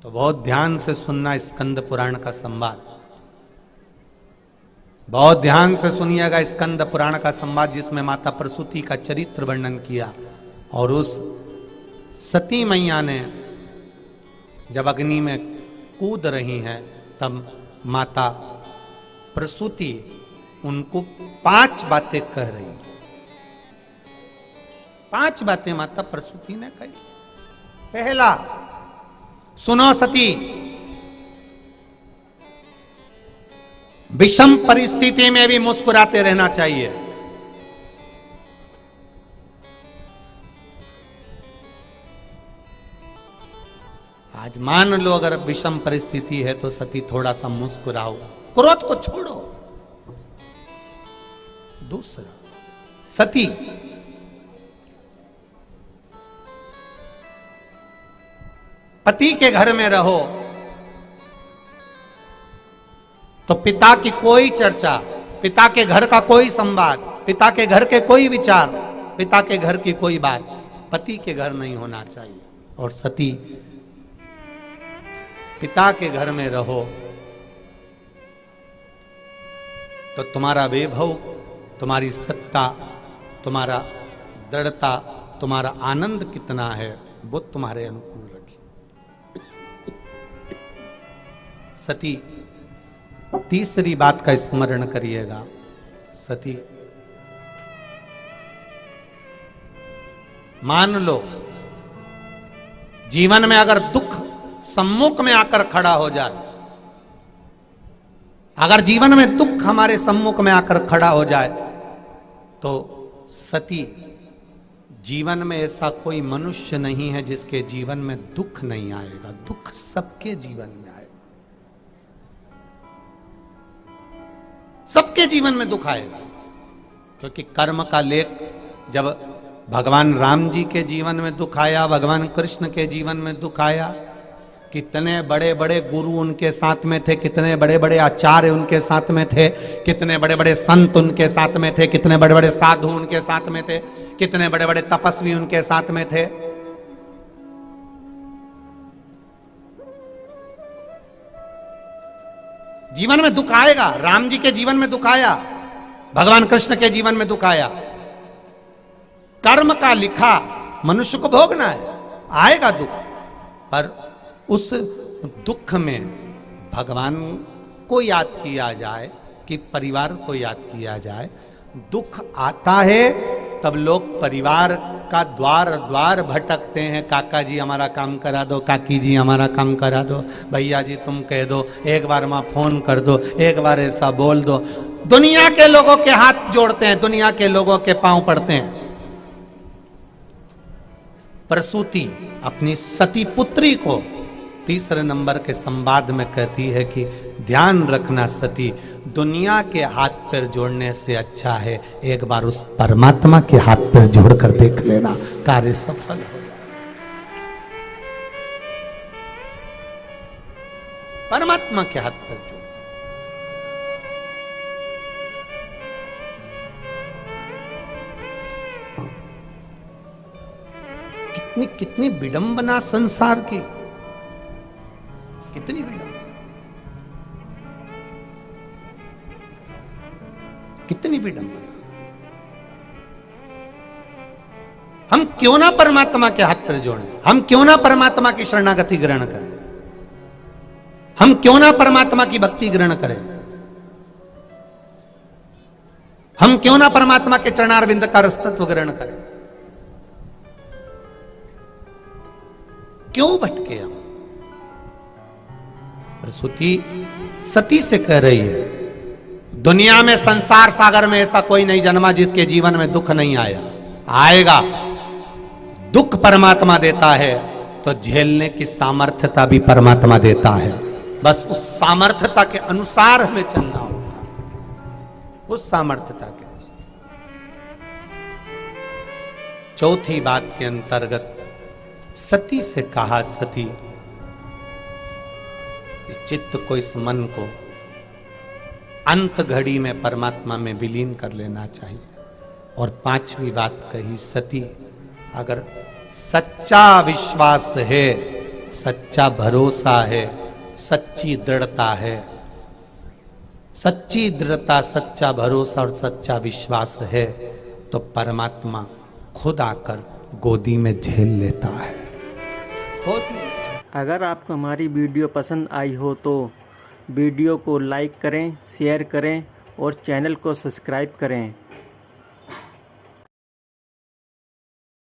तो बहुत ध्यान से सुनना स्कंद पुराण का संवाद, बहुत ध्यान से सुनिएगा स्कंद पुराण का संवाद, जिसमें माता प्रसूति का चरित्र वर्णन किया। और उस सती मैया ने जब अग्नि में कूद रही हैं, तब माता प्रसूति उनको 5 बातें कह रही। 5 बातें माता प्रसूति ने कही। पहला, सुनो सती, विषम परिस्थिति में भी मुस्कुराते रहना चाहिए। आज मान लो अगर विषम परिस्थिति है तो सती थोड़ा सा मुस्कुराओ, क्रोध को छोड़ो। दूसरा, सती पति के घर में रहो तो पिता की कोई चर्चा, पिता के घर का कोई संवाद, पिता के घर के कोई विचार, पिता के घर की कोई बात पति के घर नहीं होना चाहिए। और सती पिता के घर में रहो तो तुम्हारा वैभव, तुम्हारी सत्ता, तुम्हारा दृढ़ता, तुम्हारा आनंद कितना है वो तुम्हारे अनुकूल रखी। सती, तीसरी बात का स्मरण करिएगा। सती, मान लो जीवन में अगर दुख सम्मुख में आकर खड़ा हो जाए, अगर जीवन में दुख हमारे सम्मुख में आकर खड़ा हो जाए, तो सती, जीवन में ऐसा कोई मनुष्य नहीं है जिसके जीवन में दुख नहीं आएगा। दुख सबके जीवन में आएगा, सबके जीवन में दुख आएगा। क्योंकि कर्म का लेख जब भगवान राम जी के जीवन में दुख आया, भगवान कृष्ण के जीवन में दुख आया, कितने बड़े बड़े गुरु उनके साथ में थे, कितने बड़े बड़े आचार्य उनके साथ में थे, कितने बड़े बड़े संत उनके साथ में थे, कितने बड़े बड़े साधु उनके साथ में थे, कितने बड़े बड़े तपस्वी उनके साथ में थे। जीवन में दुख आएगा। राम जी के जीवन में दुख आया, भगवान कृष्ण के जीवन में दुख आया। कर्म का लिखा मनुष्य को भोगना है, आएगा दुख। पर उस दुख में भगवान को याद किया जाए कि परिवार को याद किया जाए। दुख आता है तब लोग परिवार का द्वार द्वार भटकते हैं। काका जी हमारा काम करा दो, काकी जी हमारा काम करा दो, भैया जी तुम कह दो, एक बार माँ फोन कर दो, एक बार ऐसा बोल दो। दुनिया के लोगों के हाथ जोड़ते हैं, दुनिया के लोगों के पांव पड़ते हैं। प्रसूति अपनी सती पुत्री को तीसरे नंबर के संवाद में कहती है कि ध्यान रखना सती, दुनिया के हाथ पैर जोड़ने से अच्छा है एक बार उस परमात्मा के हाथ पैर जोड़कर देख लेना, कार्य सफल हो जाए। परमात्मा के हाथ पैर जोड़। कितनी कितनी विडंबना संसार की, कितनी विडंबना, कितनी विडंबना। हम क्यों ना परमात्मा के हाथ पर जोड़ें, हम क्यों ना परमात्मा की शरणागति ग्रहण करें, हम क्यों ना परमात्मा की भक्ति ग्रहण करें, हम क्यों ना परमात्मा के चरणारविंद का रसतत्व ग्रहण करें। क्यों भटके हम। प्रसूति सती से कह रही है, दुनिया में संसार सागर में ऐसा कोई नहीं जन्मा जिसके जीवन में दुख नहीं आया, आएगा। दुख परमात्मा देता है तो झेलने की सामर्थ्यता भी परमात्मा देता है। बस उस सामर्थ्यता के अनुसार हमें चलना होगा, उस सामर्थ्यता के अनुसार। चौथी बात के अंतर्गत सती से कहा, सती इस चित्त को, इस मन को अंत घड़ी में परमात्मा में विलीन कर लेना चाहिए। और पांचवी बात कही, सती अगर सच्चा विश्वास है सच्चा भरोसा है, सच्ची दृढ़ता है। सच्ची दृढ़ता, सच्चा भरोसा और सच्चा विश्वास है तो परमात्मा खुद आकर गोदी में झेल लेता है। अगर आपको हमारी वीडियो पसंद आई हो तो वीडियो को लाइक करें, शेयर करें और चैनल को सब्सक्राइब करें।